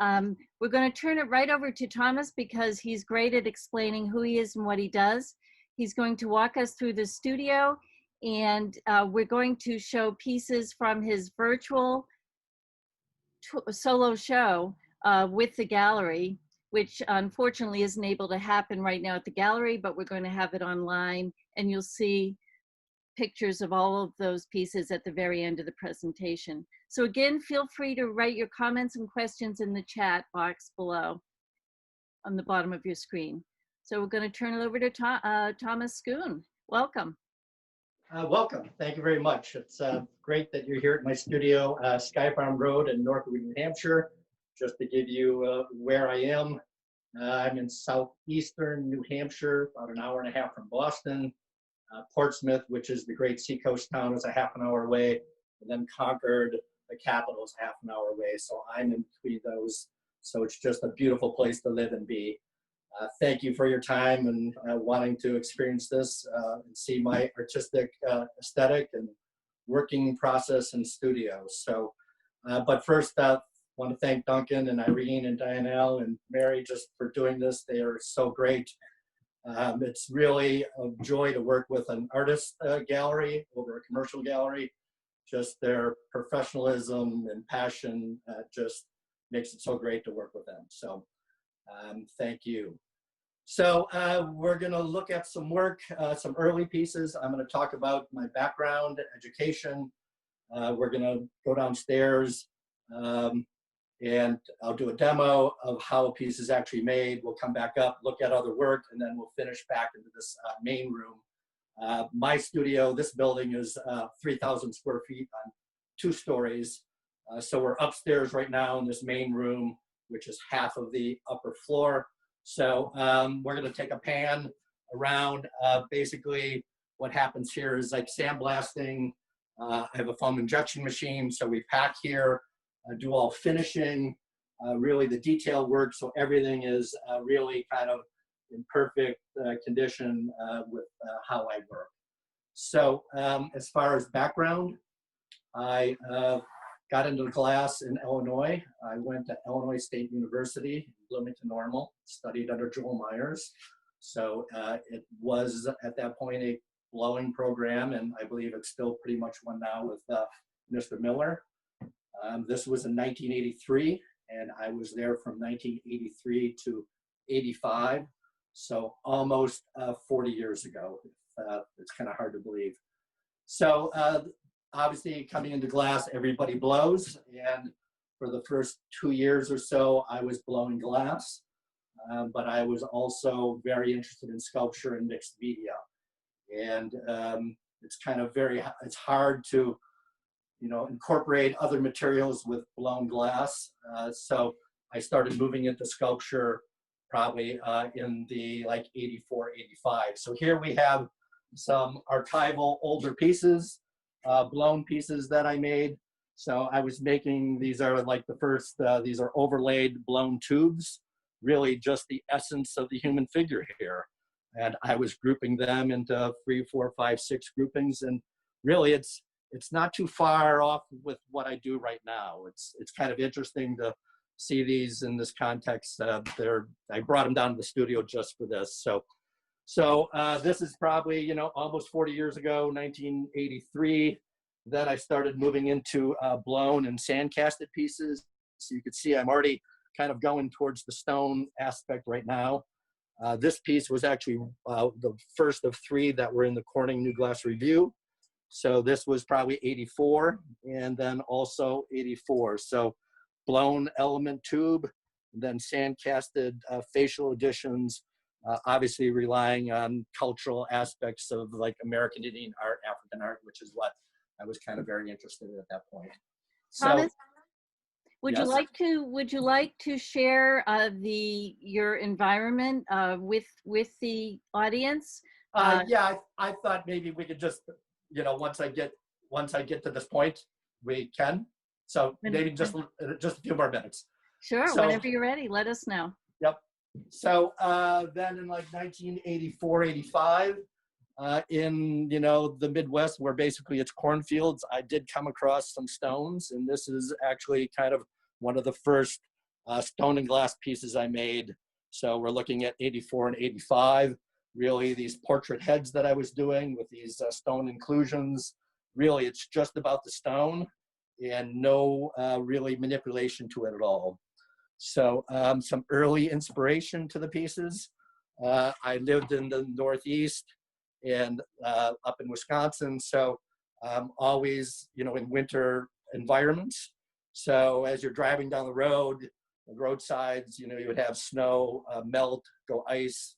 We're going to turn it right over to Thomas because he's great at explaining who he is and what he does. He's going to walk us through the studio, and we're going to show pieces from his virtual solo show with the gallery, which unfortunately isn't able to happen right now at the gallery, but we're going to have it online, and you'll see pictures of all of those pieces at the very end of the presentation. So again, feel free to write your comments and questions in the chat box below on the bottom of your screen. So we're going to turn it over to Thomas Scoon. Welcome. Welcome. Thank you very much. It's great that you're here at my studio, Sky Farm Road in Northwood, New Hampshire. Just to give you where I am, I'm in southeastern New Hampshire, about an hour and a half from Boston. Portsmouth, which is the great seacoast town, is a half an hour away. And then Concord, the capital, is half an hour away. So I'm in between those. So it's just a beautiful place to live and be. Thank you for your time and wanting to experience this and see my artistic aesthetic and working process in studios. So, but first, I want to thank Duncan and Irene and Dianelle and Mary just for doing this. They are so great. It's really a joy to work with an artist gallery over a commercial gallery. Just their professionalism and passion just makes it so great to work with them. So thank you. So we're going to look at some work, some early pieces. I'm going to talk about my background, education. We're going to go downstairs and I'll do a demo of how a piece is actually made. We'll come back up, look at other work, and then we'll finish back into this main room. My studio, this building is 3,000 square feet on 2 stories. So we're upstairs right now in this main room, which is half of the upper floor. So we're going to take a pan around. Basically, what happens here is like sandblasting. I have a foam injection machine, so we pack here. Do all finishing, really the detail work, so everything is really kind of in perfect condition with how I work. So as far as background, I got into glass in Illinois. I went to Illinois State University, Bloomington Normal, studied under Joel Myers. So it was at that point a blowing program, and I believe it's still pretty much one now with Mr. Miller. This was in 1983, and I was there from 1983 to 85, so almost 40 years ago. It's kind of hard to believe. So obviously coming into glass, everybody blows, and for the first 2 years or so, I was blowing glass, but I was also very interested in sculpture and mixed media. And it's kind of it's hard to incorporate other materials with blown glass. So I started moving into sculpture probably in the 84, 85. So here we have some archival older pieces, blown pieces that I made. So I was making, these are like the first, these are overlaid blown tubes, really just the essence of the human figure here. And I was grouping them into 3, 4, 5, 6 groupings. And really it's not too far off with what I do right now. It's kind of interesting to see these in this context. I brought them down to the studio just for this. So this is probably, almost 40 years ago, 1983. Then I started moving into blown and sand casted pieces. So you can see I'm already kind of going towards the stone aspect right now. This piece was actually the first of 3 that were in the Corning New Glass Review. So this was probably 84, and then also 84. So blown element tube, then sand casted facial additions, obviously relying on cultural aspects of like American Indian art, African art, which is what I was kind of very interested in at that point. Thomas, So, would yes? you like to share your environment with the audience? Yeah, I thought maybe we could just, once I get to this point, we can. So maybe just a few more minutes. Sure, so, whenever you're ready, let us know. Yep. So then in like 1984, 85, in the Midwest, where basically it's cornfields, I did come across some stones, and this is actually kind of one of the first stone and glass pieces I made. So we're looking at 84 and 85. Really, these portrait heads that I was doing with these stone inclusions, really, it's just about the stone and no really manipulation to it at all. So some early inspiration to the pieces. I lived in the Northeast and up in Wisconsin, so always, you know, in winter environments. So as you're driving down the roadsides, you know, you would have snow melt, go ice,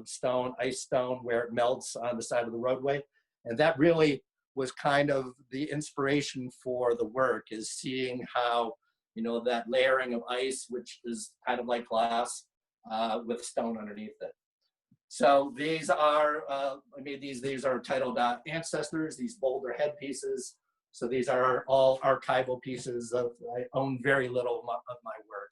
stone, ice stone, where it melts on the side of the roadway. And that really was kind of the inspiration for the work, is seeing how, you know, that layering of ice, which is kind of like glass, with stone underneath it. So these are, I made these are titled Ancestors, these Boulder headpieces. So these are all archival pieces I own very little of my work.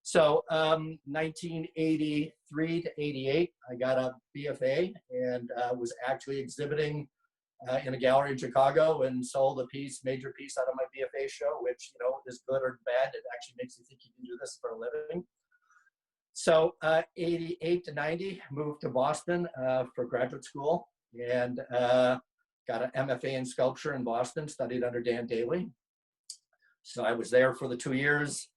So 1983 to 88, I got a BFA and was actually exhibiting in a gallery in Chicago and sold a major piece out of my BFA show, which, you know, is good or bad. It actually makes you think you can do this for a living. So 88 to 90, moved to Boston for graduate school and got an MFA in sculpture in Boston, studied under Dan Daly. So I was there for the 2 years.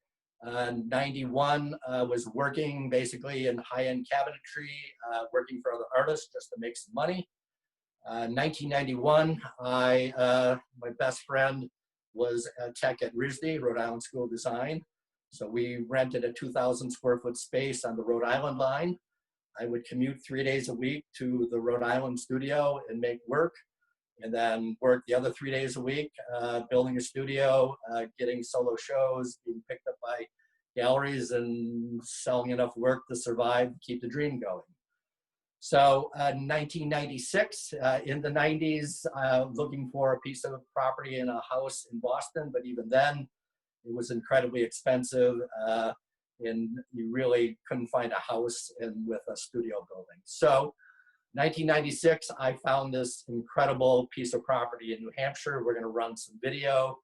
91 was working basically in high-end cabinetry, working for other artists just to make some money. 1991, my best friend was a tech at RISD, Rhode Island School of Design. So we rented a 2,000 square foot space on the Rhode Island line. I would commute 3 days a week to the Rhode Island studio and make work, and then work the other 3 days a week, building a studio, getting solo shows, being picked up by galleries and selling enough work to survive, keep the dream going. So 1996, in the 90s, looking for a piece of property in a house in Boston, but even then, it was incredibly expensive, and you really couldn't find a house with a studio building. So 1996, I found this incredible piece of property in New Hampshire. We're going to run some video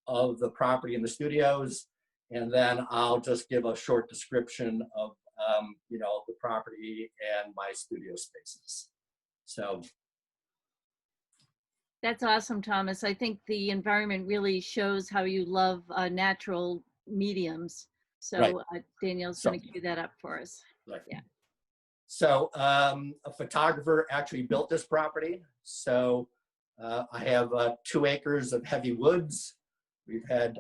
of the property in the studios, and then I'll just give a short description of you know, the property and my studio spaces. So That's awesome, Thomas. I think the environment really shows how you love natural mediums. So right. Danielle's going to cue that up for us. Right. Yeah. So a photographer actually built this property. So I have 2 acres of heavy woods. We've had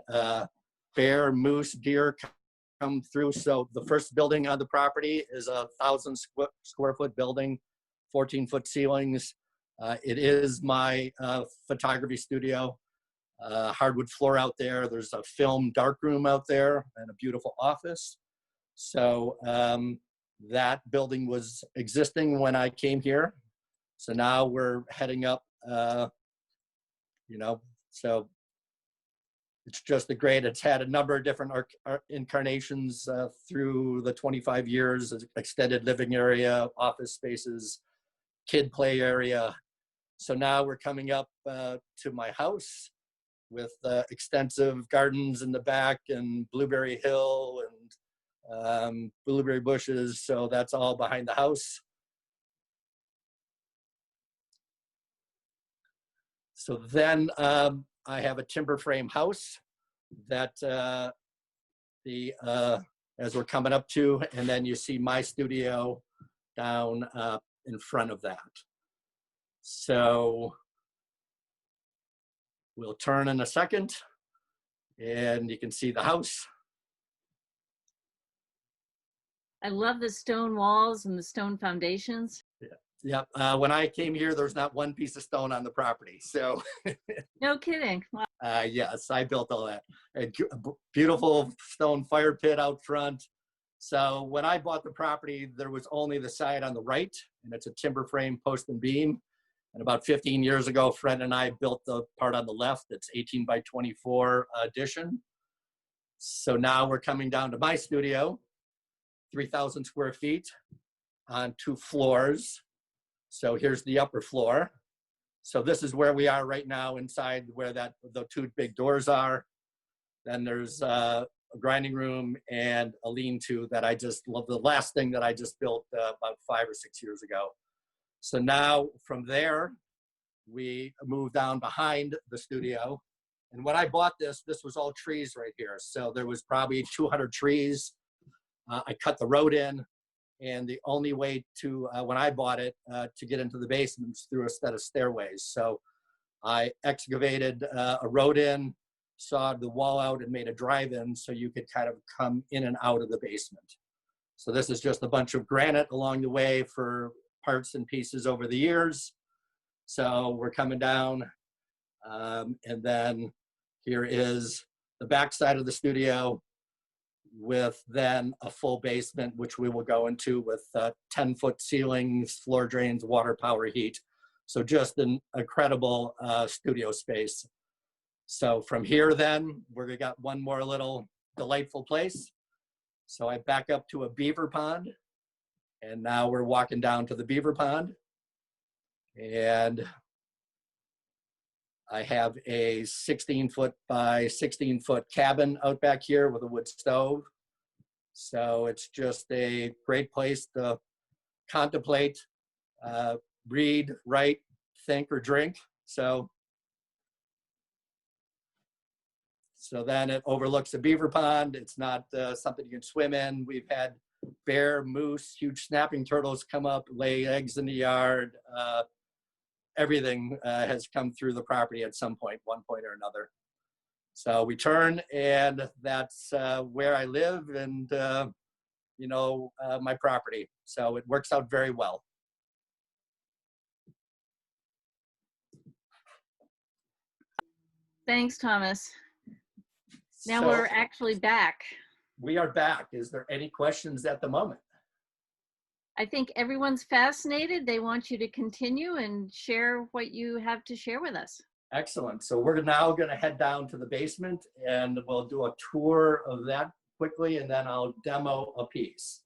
bear, moose, deer come through. So the first building on the property is a 1,000 square foot building, 14-foot ceilings. It is my photography studio. Hardwood floor out there. There's a film darkroom out there and a beautiful office. So that building was existing when I came here. So now we're heading up, you know, so it's just a great, it's had a number of different incarnations through the 25 years, extended living area, office spaces, kid play area. So now we're coming up to my house with extensive gardens in the back and Blueberry Hill and blueberry bushes. So that's all behind the house. So then I have a timber frame house that as we're coming up to, and then you see my studio down in front of that. So we'll turn in a second and you can see the house. I love the stone walls and the stone foundations. Yeah. When I came here, there's not one piece of stone on the property. So no kidding. Wow. Yes, I built all that. A beautiful stone fire pit out front. So when I bought the property, there was only the side on the right, and it's a timber frame post and beam. And about 15 years ago, Fred and I built the part on the left. It's 18 by 24 addition. So now we're coming down to my studio, 3,000 square feet on 2 floors. So here's the upper floor. So this is where we are right now, inside where the 2 big doors are. Then there's a a grinding room, and a lean-to that I just love. The last thing that I just built about 5 or 6 years ago. So now from there, we moved down behind the studio. And when I bought this was all trees right here. So there was probably 200 trees. I cut the road in, and the only way to, when I bought it, to get into the basement was through a set of stairways. So I excavated a road in, sawed the wall out, and made a drive-in so you could kind of come in and out of the basement. So this is just a bunch of granite along the way for parts and pieces over the years. So we're coming down, and then here is the back side of the studio with then a full basement, which we will go into with 10-foot ceilings, floor drains, water, power, heat. So just an incredible studio space. So from here then, we're got one more little delightful place. So I back up to a beaver pond, and now we're walking down to the beaver pond. And I have a 16-foot by 16-foot cabin out back here with a wood stove. So it's just a great place to contemplate, read, write, think, or drink. So then it overlooks the beaver pond. It's not something you can swim in. We've had bear, moose, huge snapping turtles come up, lay eggs in the yard. Everything has come through the property at some point, one point or another. So we turn, and that's where I live and, my property. So it works out very well. Thanks, Thomas. Now So we're actually back. we are back. Is there any questions at the moment? I think everyone's fascinated. They want you to continue and share what you have to share with us. Excellent. So we're now going to head down to the basement, and we'll do a tour of that quickly, and then I'll demo a piece.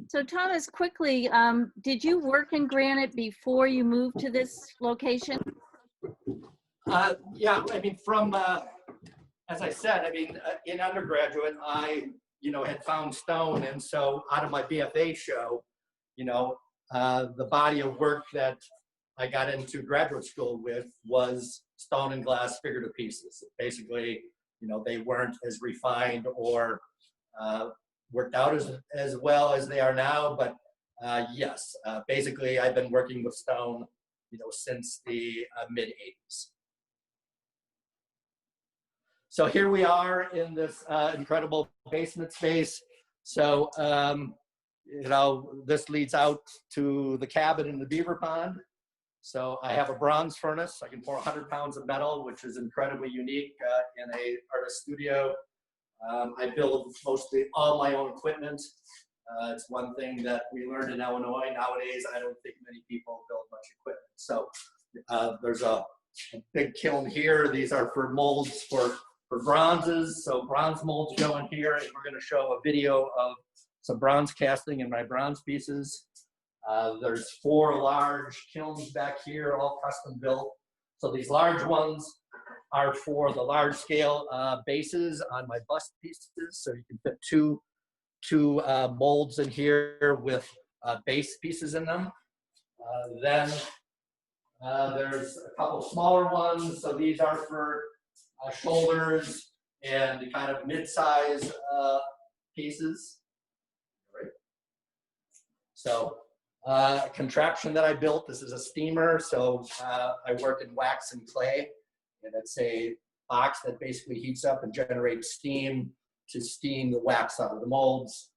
So Thomas, quickly, did you work in granite before you moved to this location? Yeah, I mean, as I said, in undergraduate, I, had found stone. And so out of my BFA show, the body of work that I got into graduate school with was stone and glass figurative pieces. Basically, they weren't as refined or worked out as well as they are now. But yes, basically I've been working with stone, since the mid-'80s. So here we are in this incredible basement space. So, this leads out to the cabin in the beaver pond. So I have a bronze furnace. I can pour 100 pounds of metal, which is incredibly unique in a artist studio. I build mostly all my own equipment. It's one thing that we learned in Illinois. Nowadays, I don't think many people build much equipment. So there's a big kiln here. These are for molds for bronzes. So bronze molds go in here, and we're going to show a video of some bronze casting in my bronze pieces. There's 4 large kilns back here, all custom built. So these large ones are for the large scale bases on my bust pieces. So you can fit two molds in here with base pieces in them. Then there's a couple smaller ones. So these are for shoulders and kind of mid-size pieces. Right. So a contraption that I built, this is a steamer. So I work in wax and clay, and it's a box that basically heats up and generates steam to steam the wax out of the molds.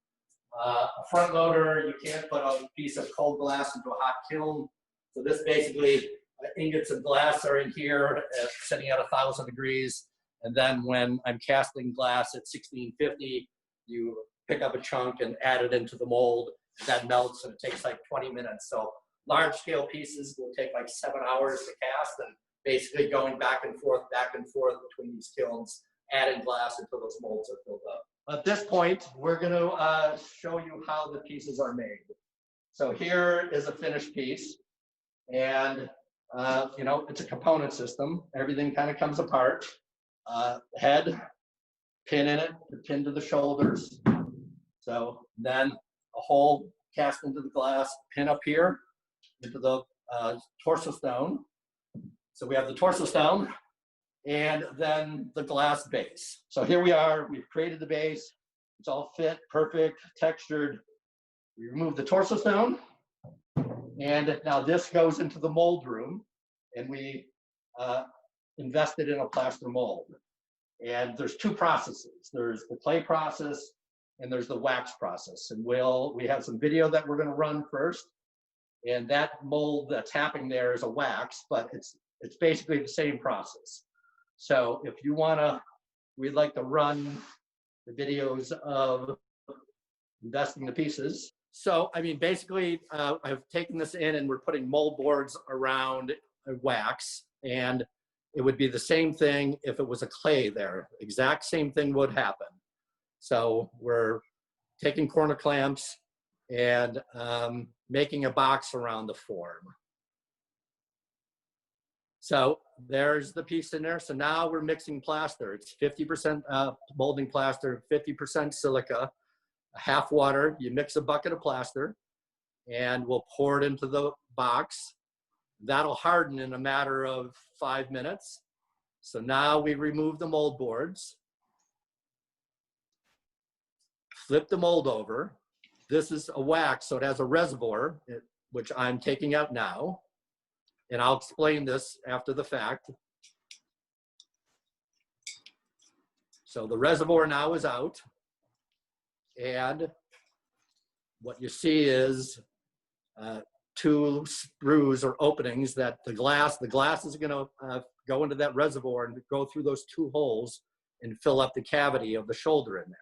A front loader, you can't put a piece of cold glass into a hot kiln. So this basically, ingots of glass are in here, sitting at 1,000 degrees. And then when I'm casting glass at 1650, you pick up a chunk and add it into the mold. That melts, and it takes like 20 minutes. So large scale pieces will take like 7 hours to cast, and basically going back and forth between these kilns, adding glass until those molds are filled up. At this point, we're going to show you how the pieces are made. So here is a finished piece, and you know, it's a component system. Everything kind of comes apart. Head, pin in it, pin to the shoulders. So then a hole cast into the glass, pin up here into the torso stone. So we have the torso stone and then the glass base. So here we are, we've created the base. It's all fit, perfect, textured. We remove the torso stone, and now this goes into the mold room, and we invested in a plaster mold. And there's two processes. There's the clay process and there's the wax process. And we have some video that we're going to run first. And that mold that's happening there is a wax, but it's basically the same process. So if you want to, we'd like to run the videos of investing the pieces. So, I mean, basically, I've taken this in and we're putting mold boards around a wax, and it would be the same thing if it was a clay there. Exact same thing would happen. So we're taking corner clamps and making a box around the form. So there's the piece in there. So now we're mixing plaster. It's 50% molding plaster, 50% silica, half water. You mix a bucket of plaster and we'll pour it into the box. That'll harden in a matter of 5 minutes. So now we remove the mold boards, flip the mold over. This is a wax, so it has a reservoir, which I'm taking out now. And I'll explain this after the fact. So the reservoir now is out. And what you see is two screws or openings that the glass is going to go into that reservoir and go through those two holes and fill up the cavity of the shoulder in there.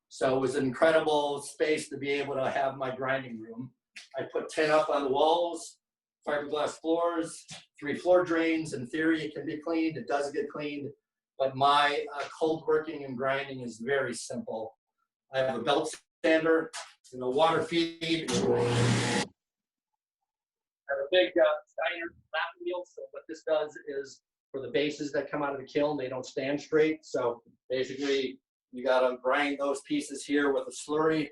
So it was an incredible space to be able to have my grinding room. I put tin up on the walls, fiberglass floors, 3 floor drains. In theory, it can be cleaned. It does get cleaned. But my cold working and grinding is very simple. I have a belt sander, water feed. I have a big Steiner lap wheel. So what this does is for the bases that come out of the kiln, they don't stand straight. So basically, you got to grind those pieces here with a slurry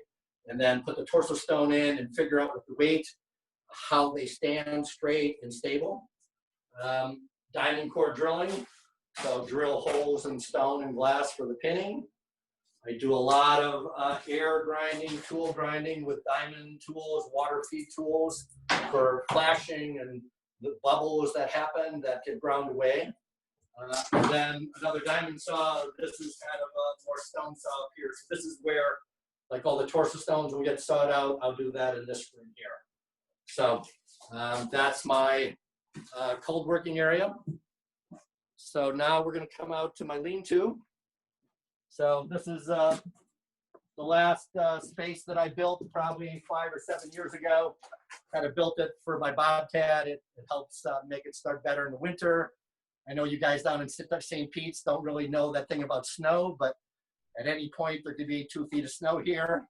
and then put the torso stone in and figure out with the weight how they stand straight and stable. Diamond core drilling, so drill holes in stone and glass for the pinning. I do a lot of air grinding, tool grinding with diamond tools, water feed tools for flashing and the bubbles that happen that get ground away. And then another diamond saw. This is kind of a more stone saw up here. So this is where, like all the torso stones will get sawed out. I'll do that in this room here. So that's my cold working area. So now we're going to come out to my lean-to. So this is the last space that I built probably 5 or 7 years ago. Kind of built it for my bobcat. It helps make it start better in the winter. I know you guys down in St. Pete's don't really know that thing about snow, but at any point there could be 2 feet of snow here.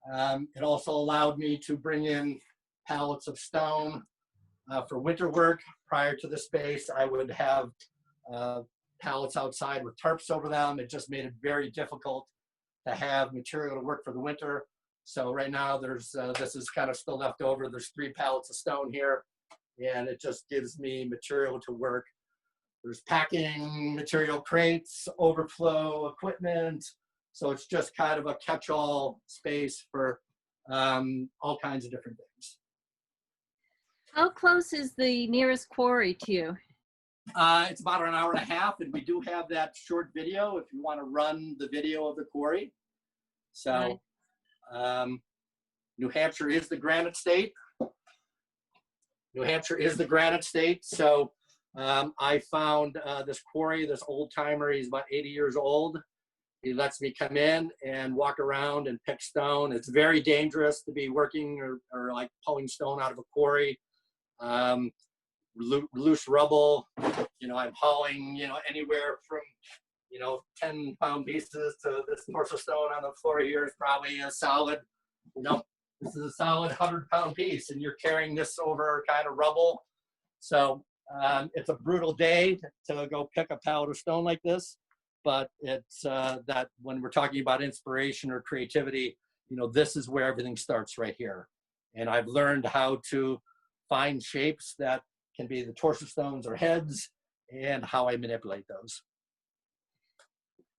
It also allowed me to bring in pallets of stone for winter work. Prior to the space, I would have pallets outside with tarps over them. It just made it very difficult to have material to work for the winter. So right now there's this is kind of still left over. There's 3 pallets of stone here, and it just gives me material to work. There's packing material crates, overflow equipment. So it's just kind of a catch-all space for all kinds of different things. How close is the nearest quarry to you? It's about an hour and a half, and we do have that short video if you want to run the video of the quarry. So New Hampshire is the granite state. New Hampshire is the granite state. So I found this quarry, this old timer. He's about 80 years old. He lets me come in and walk around and pick stone. It's very dangerous to be working or like pulling stone out of a quarry. Loose rubble, I'm hauling, anywhere from, 10-pound pieces to this torso stone on the floor here is probably a solid, this is a solid 100-pound piece, and you're carrying this over kind of rubble. So it's a brutal day to go pick a pallet of stone like this, but it's that when we're talking about inspiration or creativity, you know, this is where everything starts right here. And I've learned how to find shapes that can be the torso stones or heads, and how I manipulate those.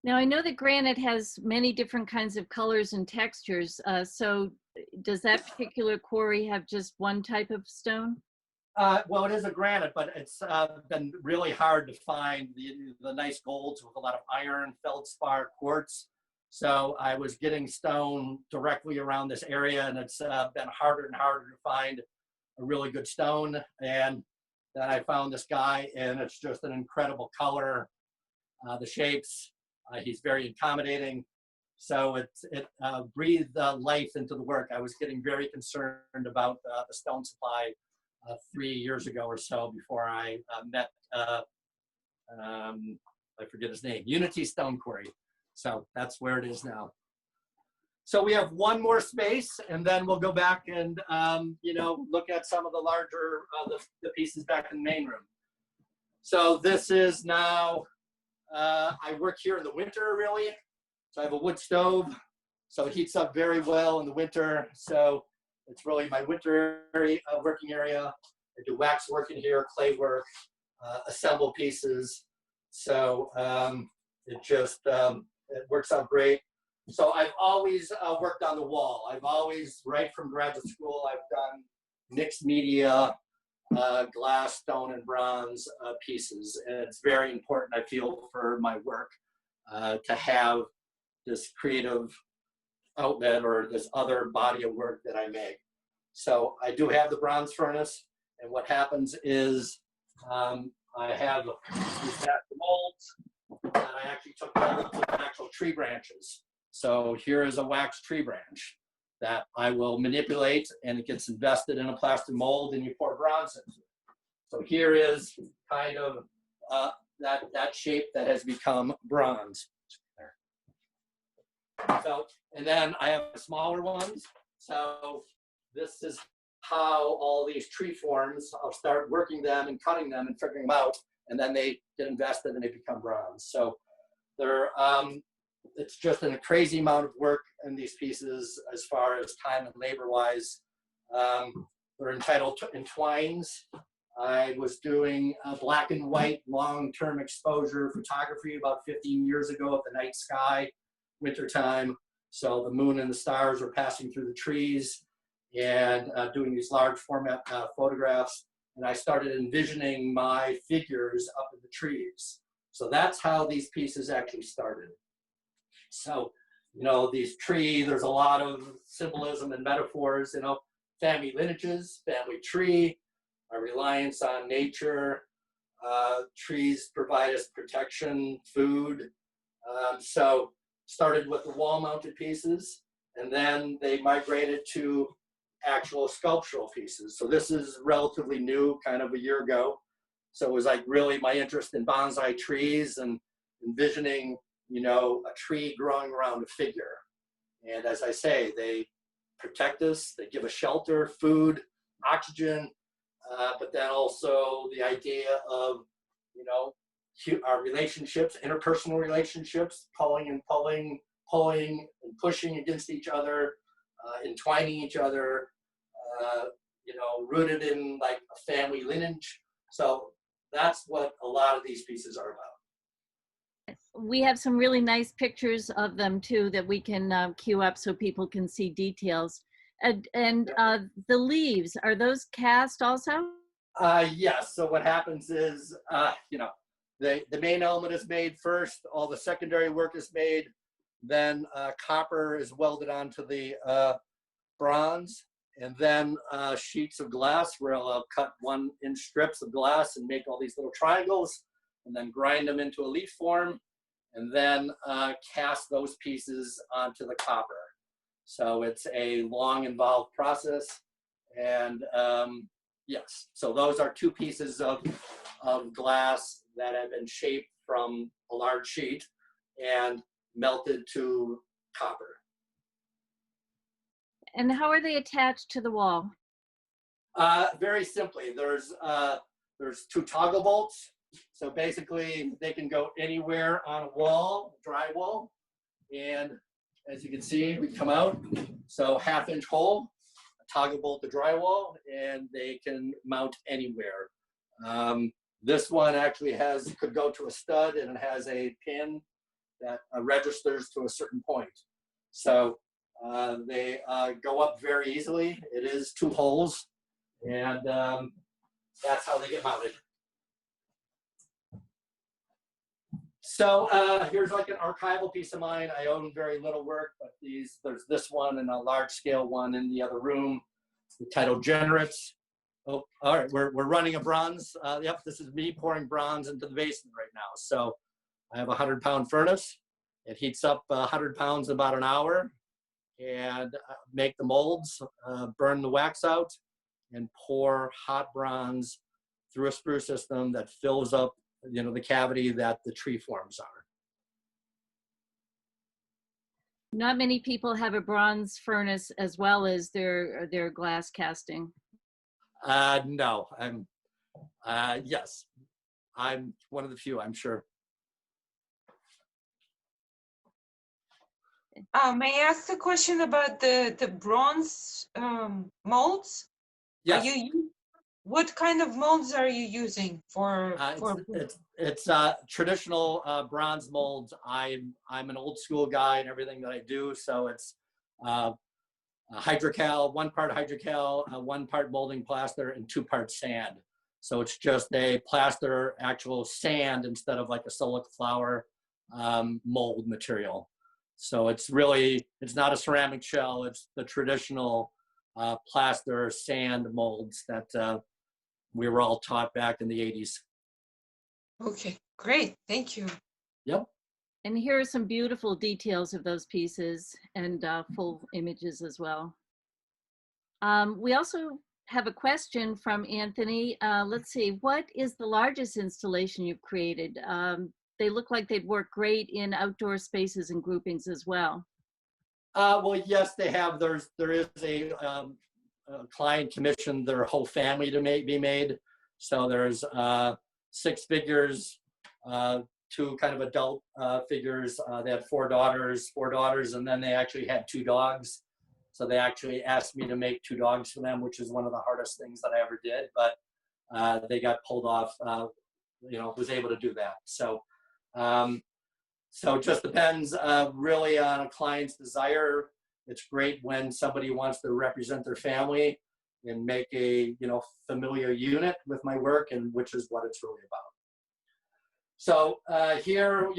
Now, I know that granite has many different kinds of colors and textures. So does that particular quarry have just one type of stone? Well, it is a granite, but it's been really hard to find the nice golds with a lot of iron, feldspar, quartz. So I was getting stone directly around this area, and it's been harder and harder to find a really good stone. And then I found this guy, and it's just an incredible color, the shapes. He's very accommodating. So it breathed life into the work. I was getting very concerned about the stone supply 3 years ago or so, before I met, I forget his name, Unity Stone Quarry. So that's where it is now. So we have one more space, and then we'll go back and you know, look at some of the larger the pieces back in the main room. So this is now, I work here in the winter, really. So I have a wood stove, so it heats up very well in the winter. So it's really my winter area, working area. I do wax work in here, clay work, assemble pieces. So it just, it works out great. So I've always worked on the wall. I've always, right from graduate school, I've done mixed media, glass, stone, and bronze pieces. And it's very important, I feel, for my work to have this creative outlet or this other body of work that I make. So I do have the bronze furnace, and what happens is I have these master molds, and I actually took molds of actual tree branches. So here is a wax tree branch that I will manipulate, and it gets invested in a plastic mold, and you pour bronze into it. So here is kind of that shape that has become bronze. So, and then I have smaller ones. So this is how all these tree forms, I'll start working them and cutting them and figuring them out, and then they get invested and they become bronze. So they're, it's just a crazy amount of work in these pieces as far as time and labor wise. They're entitled to entwines. I was doing black and white long-term exposure photography about 15 years ago of the night sky, wintertime. So the moon and the stars were passing through the trees, and doing these large format photographs. And I started envisioning my figures up in the trees. So that's how these pieces actually started. So, you know, these trees, there's a lot of symbolism and metaphors, you know, family lineages, family tree, our reliance on nature. Trees provide us protection, food. So started with the wall mounted pieces, and then they migrated to actual sculptural pieces. So this is relatively new, kind of a year ago. So it was like really my interest in bonsai trees and envisioning, you know, a tree growing around a figure. And as I say, they protect us, they give us shelter, food, oxygen, but then also the idea of, you know, our relationships, interpersonal relationships, pulling and pushing against each other, entwining each other, you know, rooted in like a family lineage. So that's what a lot of these pieces are about. We have some really nice pictures of them too that we can queue up so people can see details. And the leaves, are those cast also? Yes. So what happens is, you know, the main element is made first, all the secondary work is made, then copper is welded onto the bronze, and then sheets of glass where I'll cut 1-inch strips of glass and make all these little triangles, and then grind them into a leaf form, and then cast those pieces onto the copper. So it's a long, involved process. And yes, so those are 2 pieces of glass that have been shaped from a large sheet and melted to copper. And how are they attached to the wall? Very simply, there's two toggle bolts. So basically, they can go anywhere on a wall, drywall. And as you can see, we come out. So 1/2-inch hole, a toggle bolt to drywall, and they can mount anywhere. This one actually could go to a stud, and it has a pin that registers to a certain point. So they go up very easily. It is 2 holes, and that's how they get mounted. So here's like an archival piece of mine. I own very little work, but there's this one and a large scale one in the other room, entitled Generates. Oh, all right, we're running a bronze. Yep, this is me pouring bronze into the basin right now. So I have a 100-pound furnace. It heats up 100 pounds in about an hour, and make the molds, burn the wax out, and pour hot bronze through a sprue system that fills up, the cavity that the tree forms are. Not many people have a bronze furnace as well as their glass casting. No, yes, I'm one of the few, I'm sure. May I ask a question about the bronze molds? Yes. What kind of molds are you using for? It's traditional bronze molds. I'm an old school guy in everything that I do, so it's hydrocal, 1 part hydrocal, 1 part molding plaster, and 2 parts sand. So it's just a plaster, actual sand instead of like a silica flour mold material. So it's not a ceramic shell. It's the traditional plaster sand molds that we were all taught back in the 80s. Okay, great. Thank you. Yep. And here are some beautiful details of those pieces and full images as well. We also have a question from Anthony. Let's see, what is the largest installation you've created? They look like they'd work great in outdoor spaces and groupings as well. Well, yes, they have. There is a client commissioned their whole family to be made. So there's 6 figures, 2 kind of adult figures. They had 4 daughters, and then they actually had 2 dogs. So they actually asked me to make 2 dogs for them, which is one of the hardest things that I ever did. But they got pulled off. Was able to do that. So it just depends really on a client's desire. It's great when somebody wants to represent their family and make a familiar unit with my work, and which is what it's really about. So here,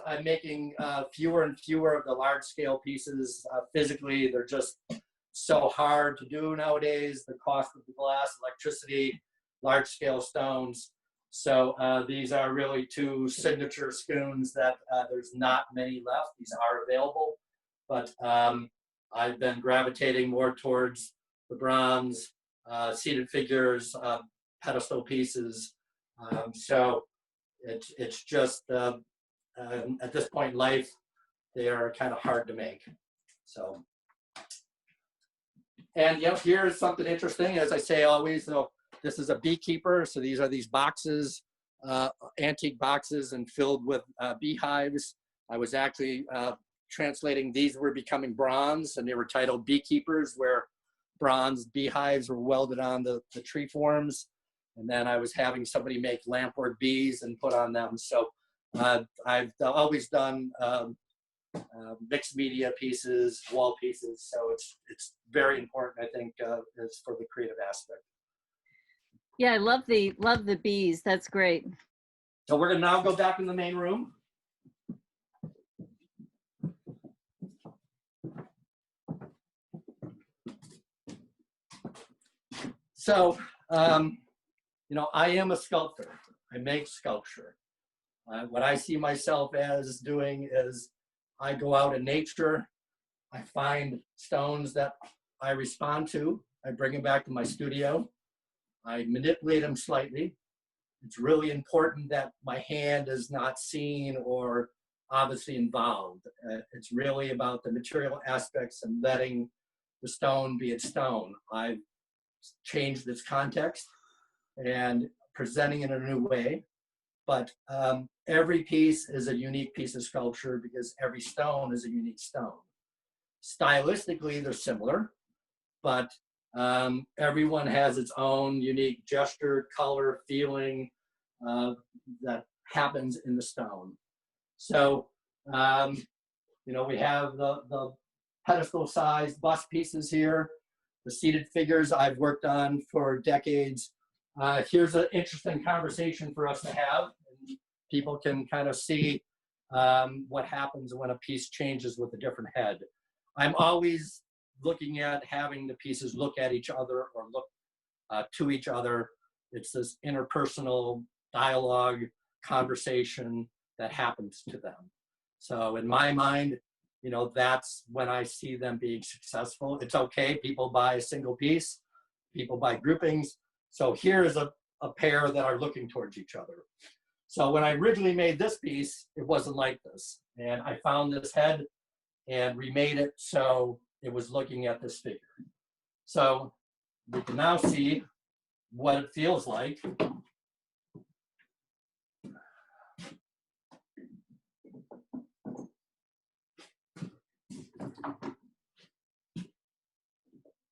I'm making fewer and fewer of the large scale pieces. Physically, they're just so hard to do nowadays. The cost of the glass, electricity, large scale stones. So these are really 2 signature Scoons that there's not many left. These are available, but I've been gravitating more towards the bronze, seated figures, pedestal pieces. So it's just at this point in life, they are kind of hard to make. So, and here's something interesting. As I say always, this is a beekeeper. So these are these boxes, antique boxes, and filled with beehives. I was actually translating. These were becoming bronze, and they were titled Beekeepers, where bronze beehives were welded on the tree forms. And then I was having somebody make lampwork bees and put on them. So I've always done mixed media pieces, wall pieces. So it's very important, I think, is for the creative aspect. Yeah, I love the bees. That's great. So we're gonna now go back in the main room. So, I am a sculptor. I make sculpture. What I see myself as doing is I go out in nature. I find stones that I respond to. I bring them back to my studio. I manipulate them slightly. It's really important that my hand is not seen or obviously involved. It's really about the material aspects and letting the stone be its stone. I've changed its context and presenting it in a new way. But every piece is a unique piece of sculpture because every stone is a unique stone. Stylistically, they're similar, but everyone has its own unique gesture, color, feeling that happens in the stone. So, we have the pedestal-sized bust pieces here, the seated figures I've worked on for decades. Here's an interesting conversation for us to have. People can kind of see what happens when a piece changes with a different head. I'm always looking at having the pieces look at each other or look to each other. It's this interpersonal dialogue, conversation that happens to them. So in my mind, that's when I see them being successful. It's okay, people buy a single piece, people buy groupings. So here is a pair that are looking towards each other. So when I originally made this piece, it wasn't like this. And I found this head and remade it so it was looking at this figure. So we can now see what it feels like.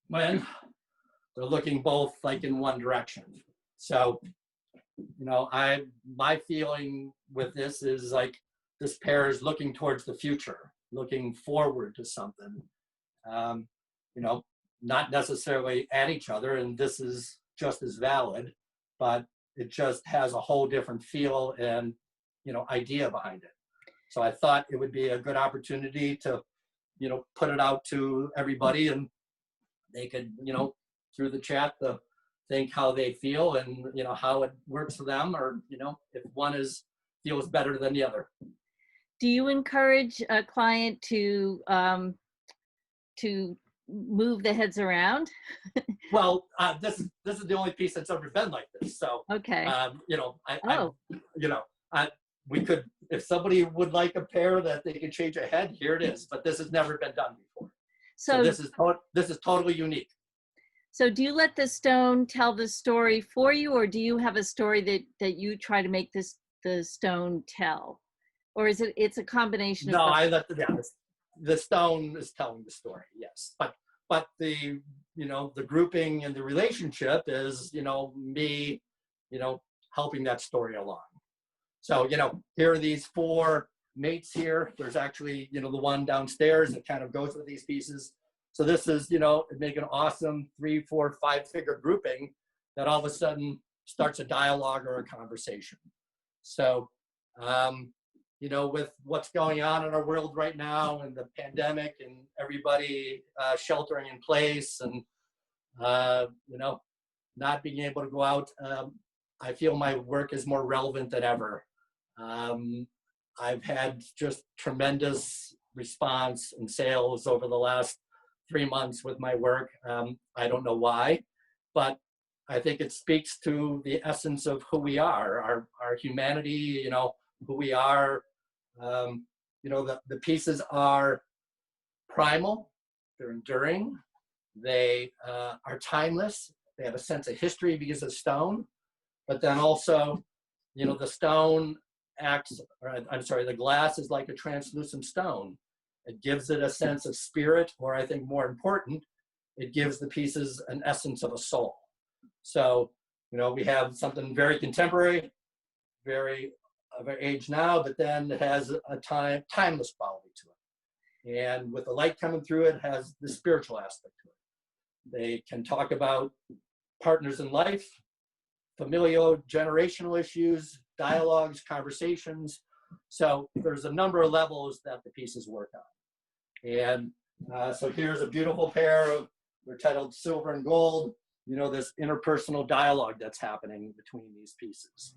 When they're looking both like in one direction. So, my feeling with this is like this pair is looking towards the future, looking forward to something, not necessarily at each other. And this is just as valid, but it just has a whole different feel and, idea behind it. So I thought it would be a good opportunity to, put it out to everybody and they could, through the chat, think how they feel and, how it works for them or, if one feels better than the other. Do you encourage a client to move the heads around? Well, this is the only piece that's ever been like this. So, okay. We could, if somebody would like a pair that they can change a head, here it is. But this has never been done before. So this is totally unique. So do you let the stone tell the story for you, or do you have a story that you try to make the stone tell? Or is it's a combination of both? I let the stone is telling the story, yes. But the the grouping and the relationship is me helping that story along. So here are these four mates here. There's actually the one downstairs that kind of goes with these pieces. So this is make an awesome 3, 4, 5 figure grouping that all of a sudden starts a dialogue or a conversation. So with what's going on in our world right now and the pandemic and everybody sheltering in place and not being able to go out, I feel my work is more relevant than ever. I've had just tremendous response and sales over the last 3 months with my work. I don't know why, but I think it speaks to the essence of who we are, our humanity, who we are. The pieces are primal, they're enduring, they are timeless, they have a sense of history because of stone, but then also, the stone the glass is like a translucent stone. It gives it a sense of spirit, or I think more important, it gives the pieces an essence of a soul. So, we have something very contemporary, very of our age now, but then it has a timeless quality to it. And with the light coming through it, has the spiritual aspect to it. They can talk about partners in life, familial, generational issues, dialogues, conversations. So there's a number of levels that the pieces work on. And so here's a beautiful pair of, they're titled Silver and Gold, this interpersonal dialogue that's happening between these pieces.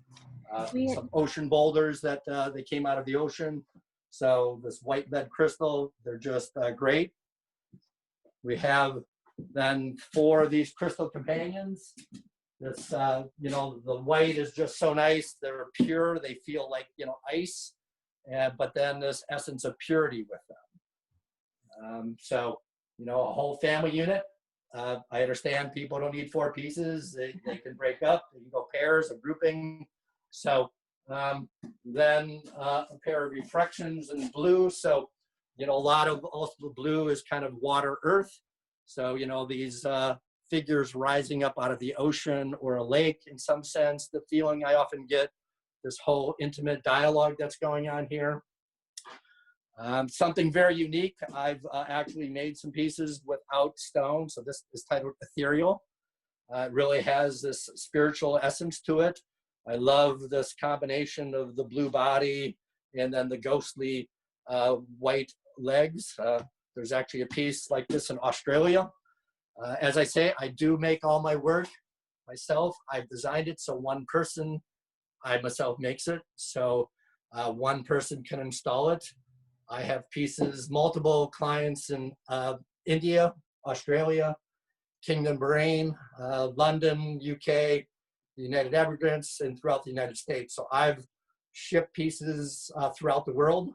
Some ocean boulders that they came out of the ocean. So this white bed crystal, they're just great. We have then 4 of these crystal companions. This, the white is just so nice. They're pure. They feel like, ice, but then this essence of purity with them. So, a whole family unit. I understand people don't need 4 pieces. They can break up. They can go pairs, a grouping. So then a pair of reflections in blue. So, a lot of also the blue is kind of water, earth. So, these figures rising up out of the ocean or a lake in some sense, the feeling I often get, this whole intimate dialogue that's going on here. Something very unique, I've actually made some pieces without stone. So this is titled Ethereal. It really has this spiritual essence to it. I love this combination of the blue body and then the ghostly white legs. There's actually a piece like this in Australia. As I say, I do make all my work myself. I've designed it so one person, I myself, makes it. So one person can install it. I have pieces, multiple clients in India, Australia, Kingdom, Bahrain, London, UK, the United Emergence, and throughout the United States. So I've shipped pieces throughout the world.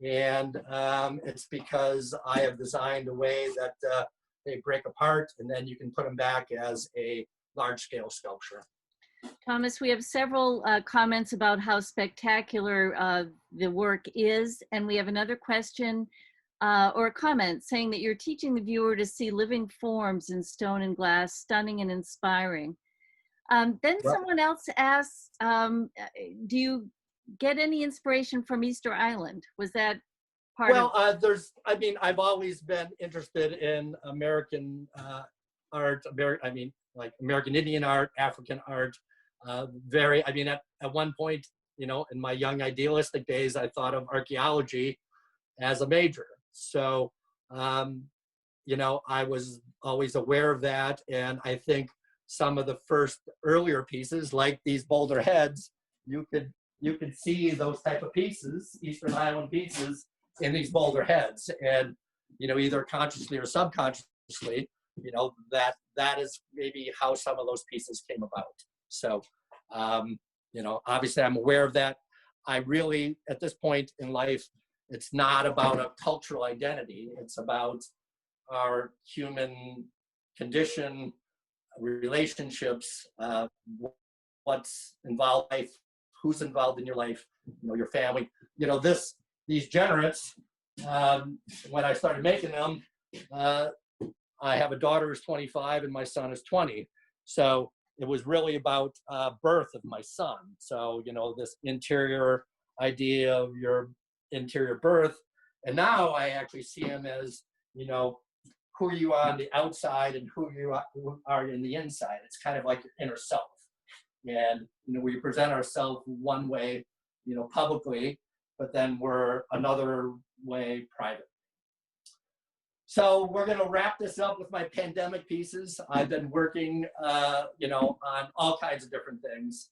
And it's because I have designed a way that they break apart and then you can put them back as a large-scale sculpture. Thomas, we have several comments about how spectacular the work is, and we have another question or a comment saying that you're teaching the viewer to see living forms in stone and glass, stunning and inspiring. Then someone else asks, do you get any inspiration from Easter Island? Was that part of? I've always been interested in American art, like American Indian art, African art. At one point, in my young idealistic days, I thought of archaeology as a major. So, I was always aware of that. And I think some of the first earlier pieces, like these Boulder heads, you could see those type of pieces, Eastern Island pieces, in these Boulder heads. And, either consciously or subconsciously, that is maybe how some of those pieces came about. So, obviously I'm aware of that. I really, at this point in life, it's not about a cultural identity. It's about our human condition, relationships, what's involved in life, who's involved in your life, your family. These generates, when I started making them, I have a daughter who's 25 and my son is 20. So it was really about birth of my son. So, this interior idea of your interior birth. And now I actually see him as, who you are on the outside and who you are in the inside. It's kind of like your inner self. And, we present ourselves one way, publicly, but then we're another way private. So we're going to wrap this up with my pandemic pieces. I've been working, on all kinds of different things.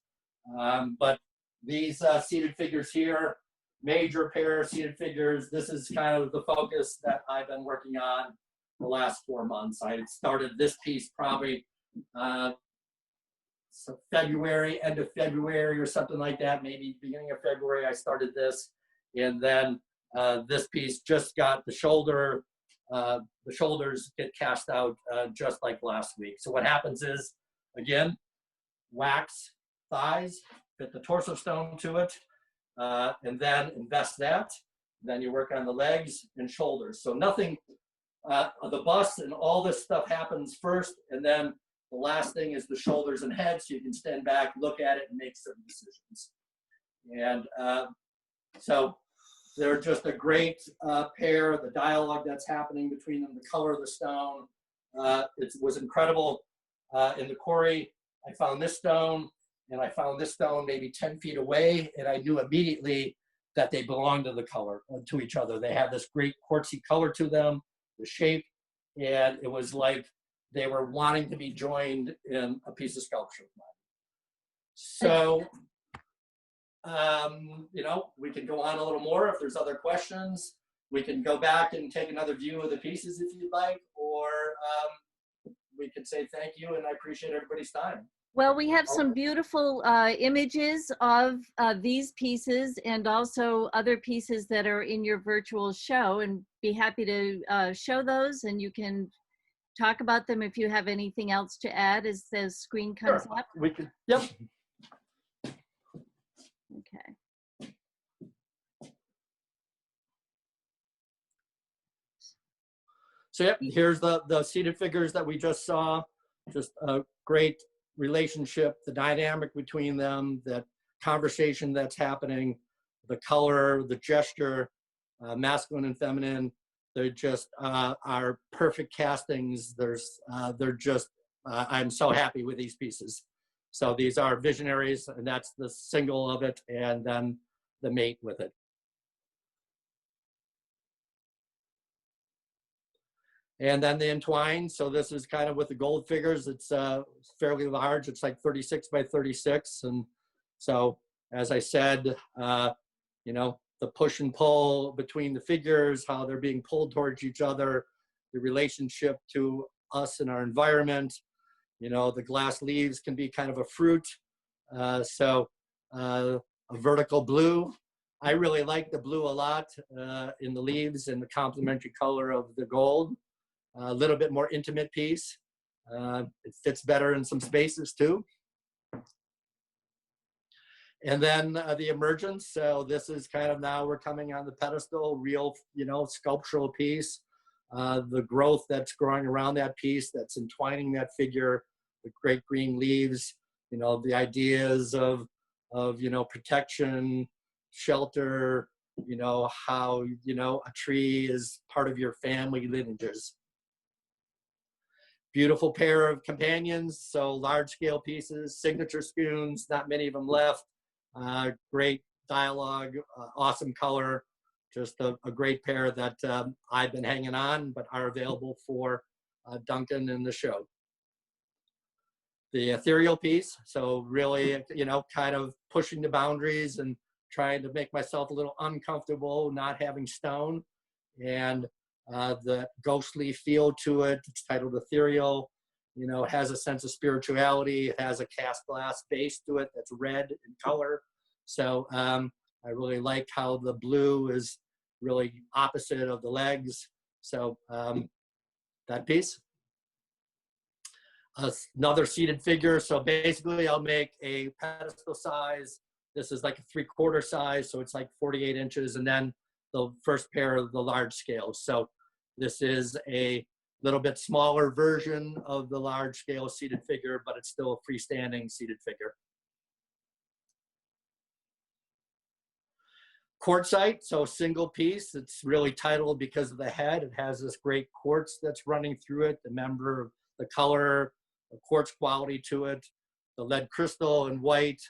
But these seated figures here, major pair of seated figures, this is kind of the focus that I've been working on the last 4 months. I started this piece probably February, end of February or something like that, maybe beginning of February I started this. And then this piece just got the shoulders get cast out just like last week. So what happens is, again, wax thighs, fit the torso stone to it, and then invest that. Then you work on the legs and shoulders. So nothing, the bust and all this stuff happens first, and then the last thing is the shoulders and head, so you can stand back, look at it, and make certain decisions. And so they're just a great pair. The dialogue that's happening between them, the color of the stone, it was incredible. In the quarry, I found this stone, and I found this stone maybe 10 feet away, and I knew immediately that they belonged to the color, to each other. They had this great quartzy color to them, the shape, and it was like they were wanting to be joined in a piece of sculpture. So, we can go on a little more if there's other questions. We can go back and take another view of the pieces if you'd like, or we can say thank you and I appreciate everybody's time. Well, we have some beautiful images of these pieces and also other pieces that are in your virtual show, and be happy to show those, and you can talk about them if you have anything else to add as the screen comes Sure. up. We can, yep. Okay. So yep, here's the seated figures that we just saw. Just a great relationship, the dynamic between them, that conversation that's happening, the color, the gesture, masculine and feminine. They're just are perfect castings. They're just, I'm so happy with these pieces. So these are visionaries, and that's the single of it, and then the mate with it. And then the entwined. So this is kind of with the gold figures. It's fairly large. It's like 36 by 36. And so, as I said, you know, the push and pull between the figures, how they're being pulled towards each other, the relationship to us and our environment. You know, the glass leaves can be kind of a fruit. A vertical blue. I really like the blue a lot in the leaves and the complementary color of the gold. A little bit more intimate piece. It fits better in some spaces too. And then the emergence. So this is kind of, now we're coming on the pedestal, real, you know, sculptural piece. The growth that's growing around that piece, that's entwining that figure, the great green leaves, you know, the ideas of you know, protection, shelter, you know, how, you know, a tree is part of your family lineages. Beautiful pair of companions, so large scale pieces, signature spoons, not many of them left. Great dialogue, awesome color, just a great pair that I've been hanging on, but are available for Duncan in the show. The ethereal piece, so really, you know, kind of pushing the boundaries and trying to make myself a little uncomfortable, not having stone, and the ghostly feel to it. It's titled Ethereal. You know, it has a sense of spirituality. It has a cast glass base to it that's red in color. So I really like how the blue is really opposite of the legs. So that piece. Another seated figure. So basically I'll make a pedestal size. This is like a 3/4 size. So it's like 48 inches. And then the first pair of the large scale. So this is a little bit smaller version of the large scale seated figure, but it's still a freestanding seated figure. Quartzite, so single piece. It's really titled because of the head. It has this great quartz that's running through it, the member, the color, the quartz quality to it, the lead crystal and white,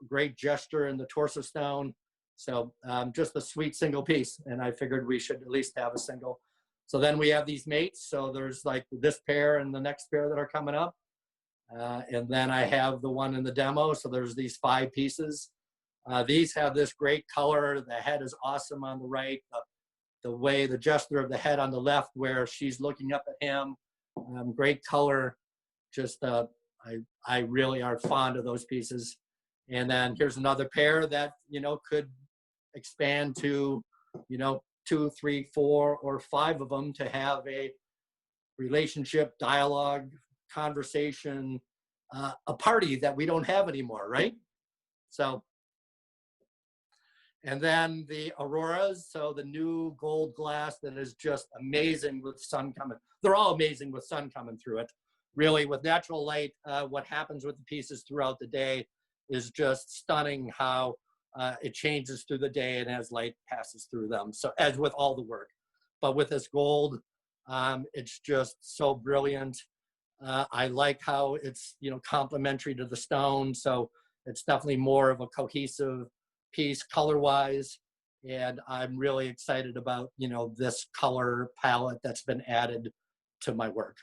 great gesture in the torso stone. So just a sweet single piece, and I figured we should at least have a single. So then we have these mates. So there's like this pair and the next pair that are coming up. And then I have the one in the demo. So there's these 5 pieces. These have this great color. The head is awesome on the right. The way, the gesture of the head on the left where she's looking up at him. Great color. Just, I really are fond of those pieces. And then here's another pair that, you know, could expand to, you know, 2, 3, 4, or 5 of them to have a relationship, dialogue, conversation, a party that we don't have anymore, right? So, and then the Auroras, so the new gold glass that is just amazing with sun coming. They're all amazing with sun coming through it. Really, with natural light, what happens with the pieces throughout the day is just stunning how it changes through the day and as light passes through them. So as with all the work, but with this gold, it's just so brilliant. I like how it's, you know, complementary to the stone. So it's definitely more of a cohesive piece color-wise. And I'm really excited about, you know, this color palette that's been added to my work.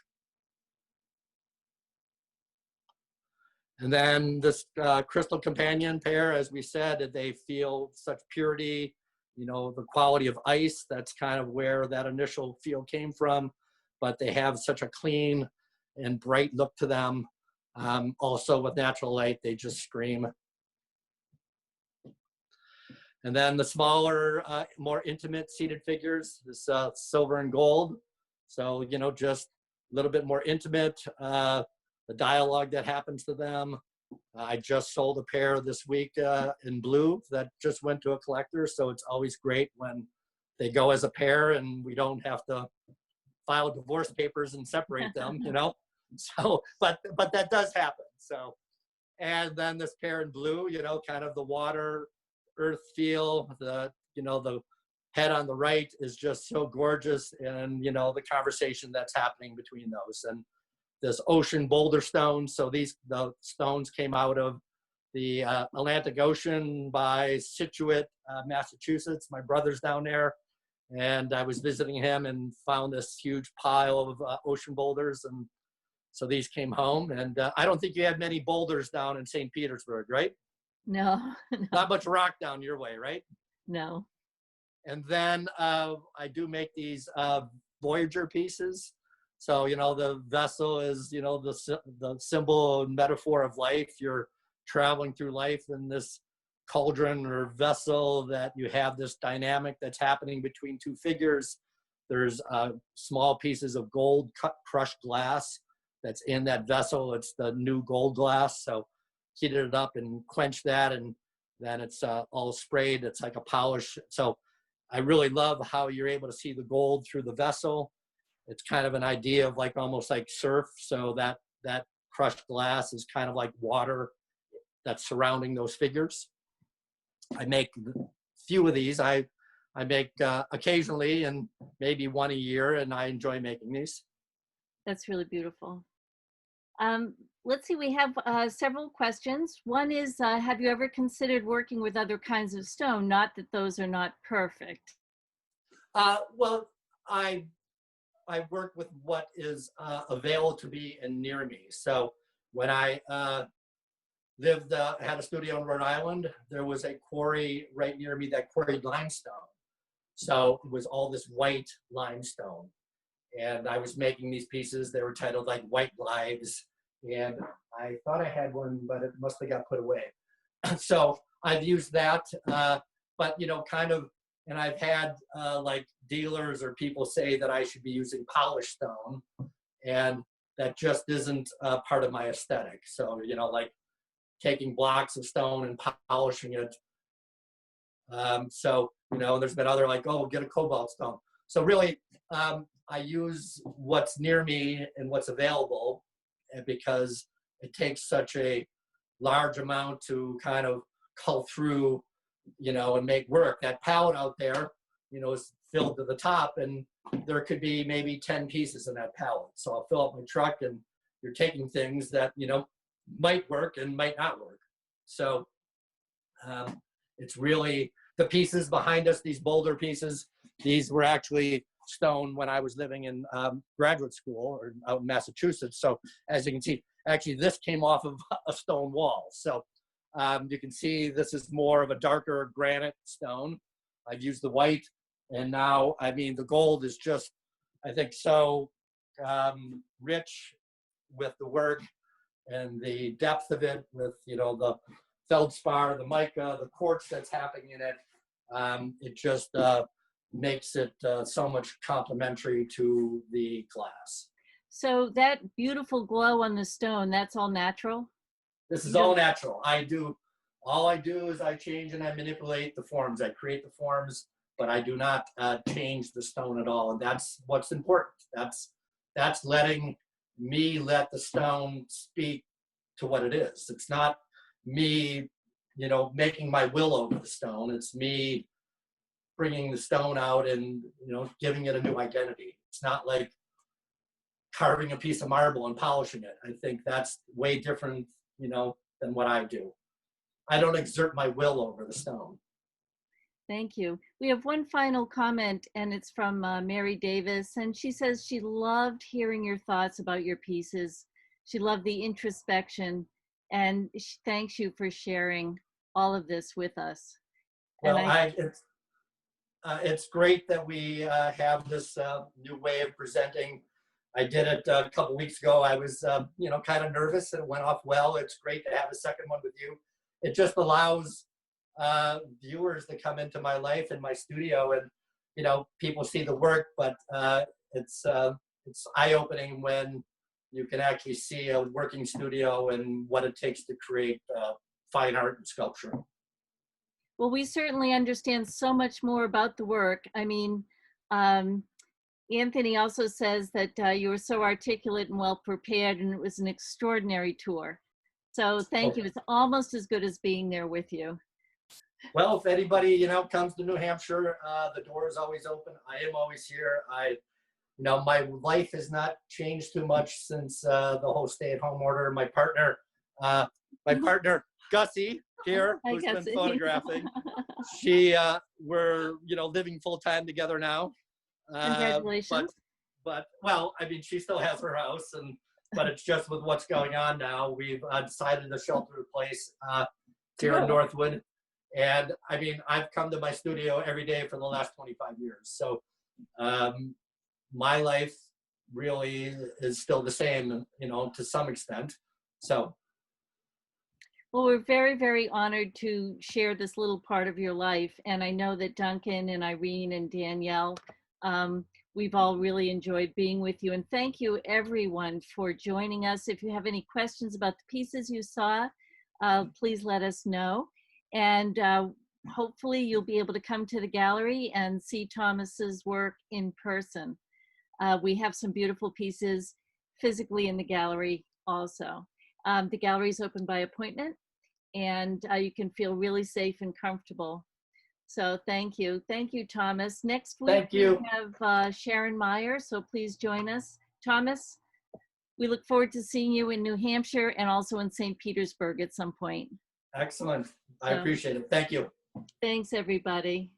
And then this crystal companion pair, as we said, they feel such purity, you know, the quality of ice. That's kind of where that initial feel came from. But they have such a clean and bright look to them. Also with natural light, they just scream. And then the smaller, more intimate seated figures, this silver and gold. So, you know, just a little bit more intimate, the dialogue that happens to them. I just sold a pair this week in blue that just went to a collector. So it's always great when they go as a pair and we don't have to file divorce papers and separate them, you know? So, but that does happen. So, and then this pair in blue, you know, kind of the water, earth feel, the, you know, the head on the right is just so gorgeous, and, you know, the conversation that's happening between those. And this ocean boulder stone. So the stones came out of the Atlantic Ocean by Situate, Massachusetts. My brother's down there, and I was visiting him and found this huge pile of ocean boulders. And so these came home, and I don't think you have many boulders down in St. Petersburg, right? No, Not much rock down your way, right? no. And then I do make these Voyager pieces. So, you know, the vessel is, you know, the symbol and metaphor of life. You're traveling through life in this cauldron or vessel that you have this dynamic that's happening between two figures. There's small pieces of gold crushed glass that's in that vessel. It's the new gold glass. So heated it up and quenched that, and then it's all sprayed. It's like a polish. So I really love how you're able to see the gold through the vessel. It's kind of an idea of like almost like surf. So that crushed glass is kind of like water that's surrounding those figures. I make a few of these. I make occasionally, and maybe one a year, and I enjoy making these. That's really beautiful. Let's see, we have several questions. One is, have you ever considered working with other kinds of stone? Not that those are not perfect. Well, I work with what is available to me and near me. So when I had a studio in Rhode Island, there was a quarry right near me that quarried limestone. So it was all this white limestone. And I was making these pieces. They were titled like White Lives. And I thought I had one, but it must have got put away. So I've used that, but, you know, kind of, and I've had like dealers or people say that I should be using polished stone, and that just isn't part of my aesthetic. So, you know, like taking blocks of stone and polishing it. So, you know, there's been other like, oh, get a cobalt stone. So really, I use what's near me and what's available, because it takes such a large amount to kind of cull through, you know, and make work. That pallet out there, you know, is filled to the top, and there could be maybe 10 pieces in that pallet. So I'll fill up my truck, and you're taking things that, you know, might work and might not work. So it's really the pieces behind us, these Boulder pieces, these were actually stone when I was living in graduate school or out in Massachusetts. So as you can see, actually this came off of a stone wall. So you can see this is more of a darker granite stone. I've used the white, and now, I mean, the gold is just, I think, so rich with the work and the depth of it with, you know, the feldspar, the mica, the quartz that's happening in it. It just makes it so much complementary to the glass. So that beautiful glow on the stone, that's all natural? This is all natural. All I do is I change and I manipulate the forms. I create the forms, but I do not change the stone at all. And that's what's important. That's letting me let the stone speak to what it is. It's not me, you know, making my will over the stone. It's me bringing the stone out and, you know, giving it a new identity. It's not like carving a piece of marble and polishing it. I think that's way different, you know, than what I do. I don't exert my will over the stone. Thank you. We have one final comment, and it's from Mary Davis, and she says she loved hearing your thoughts about your pieces. She loved the introspection, and she thanks you for sharing all of this with us. Well, it's great that we have this new way of presenting I did it a couple weeks ago. I was, you know, kind of nervous, and it went off well. It's great to have a second one with you. It just allows viewers to come into my life and my studio, and you know, people see the work, but it's eye-opening when you can actually see a working studio and what it takes to create fine art and sculpture. Well, we certainly understand so much more about the work. I mean, Anthony also says that you were so articulate and well prepared, and it was an extraordinary tour. So thank you. It's almost as good as being there with you. Well, if anybody, you know, comes to New Hampshire, the door is always open. I am always here. You know, my life has not changed too much since the whole stay-at-home order. My partner, Gussie here, Hi, who's Gussie. been photographing. We're, you know, living full-time together now. Congratulations. But well, I mean, she still has her house, but it's just with what's going on now. We've decided to shelter in place here in Northwood. And I mean, I've come to my studio every day for the last 25 years. So my life really is still the same, you know, to some extent. So. Well, we're very, very honored to share this little part of your life. And I know that Duncan and Irene and Danielle, we've all really enjoyed being with you. And thank you, everyone, for joining us. If you have any questions about the pieces you saw, please let us know. And hopefully you'll be able to come to the gallery and see Thomas's work in person. We have some beautiful pieces physically in the gallery also. The gallery is open by appointment, and you can feel really safe and comfortable. So thank you. Thank you, Thomas. Next week we have Sharon Meyer, so please join us. Thomas, we look forward to seeing you in New Hampshire and also in St. Petersburg at some point. Excellent. I appreciate it. Thank you. Thanks, everybody.